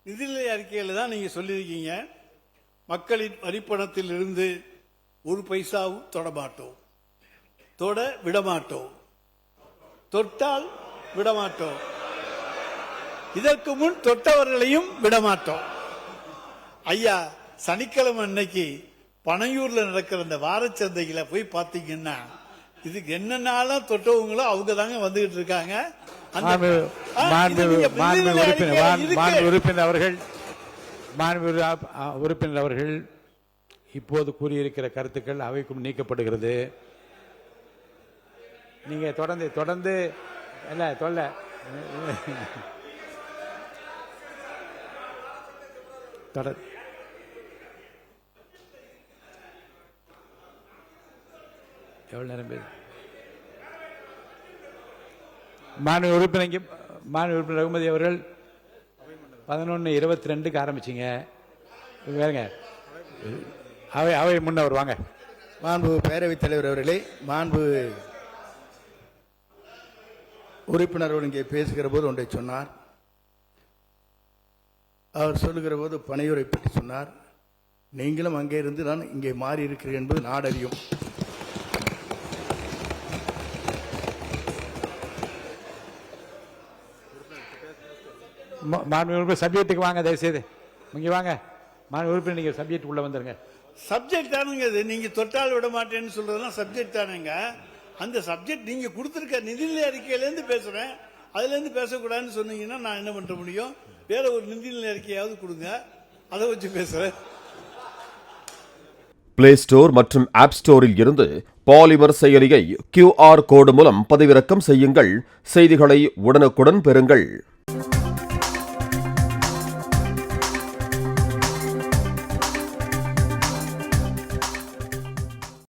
நிதிநிலை அறிக்கையில் தான் நீங்க சொல்லியிருக்கீங்க, மக்களின் வரிப்பணத்தில் இருந்து ஒரு பைசாவும் தொடமாட்டோம், தொட விடமாட்டோம், தொட்டால் விடமாட்டோம், இதற்கு முன் தொட்டவர்களையும் விடமாட்டோம். ஐயா, சனிக்கிழமை அன்னைக்கு பனையூர்ல நடக்கிற அந்த வாரச்சந்தையில போய் பாத்தீங்கன்னா இதுக்கு என்னென்னாலும் தொட்டவங்களோ அவங்க தாங்க வந்துகிட்டு இருக்காங்க. உறுப்பினர் அவர்கள் இப்போது கூறியிருக்கிற கருத்துக்கள் அவைக்கும் நீக்கப்படுகிறது. நீங்க தொடர்ந்து இல்ல தொல்ல எவ்வளவு நேரம் பேர் மாண்பு உறுப்பினர் ரகுமதி அவர்கள் 11:22 ஆரம்பிச்சிங்க. வேறுங்க அவை முன்னவர் வாங்க. மாண்பு பேரவைத் தலைவர் அவர்களே, மாண்பு உறுப்பினர் இங்கே பேசுகிற போது ஒன்றை சொன்னார். அவர் சொல்லுகிற போது பனையூரை பற்றி சொன்னார். நீங்களும் அங்கே இருந்து நான் இங்கே மாறி இருக்கிறேன் என்பது நாடறியும். சப்ஜெக்டுக்கு வாங்க, தயவுசெய்து இங்க வாங்க. மாண்பு உறுப்பினர் நீங்க சப்ஜெக்ட் உள்ள வந்துருங்க. சப்ஜெக்ட் தானுங்க இது. நீங்க தொட்டால் விட மாட்டேன்னு சொல்றதெல்லாம் சப்ஜெக்ட் தானுங்க. அந்த சப்ஜெக்ட் நீங்க கொடுத்திருக்க நிதிநிலை அறிக்கையிலேருந்து பேசுறேன், அதுல இருந்து பேசக்கூடாதுன்னு சொன்னீங்கன்னா நான் என்ன பண்ண முடியும்? வேற ஒரு நிதிநிலை அறிக்கையாவது கொடுங்க, அதை வச்சு பேசுறேன். பிளே ஸ்டோர் மற்றும் ஆப் ஸ்டோரில் இருந்து பாலிமர் செயலியை QR கோடு மூலம் பதிவிறக்கம் செய்யுங்கள். செய்திகளை உடனுக்குடன் பெறுங்கள்.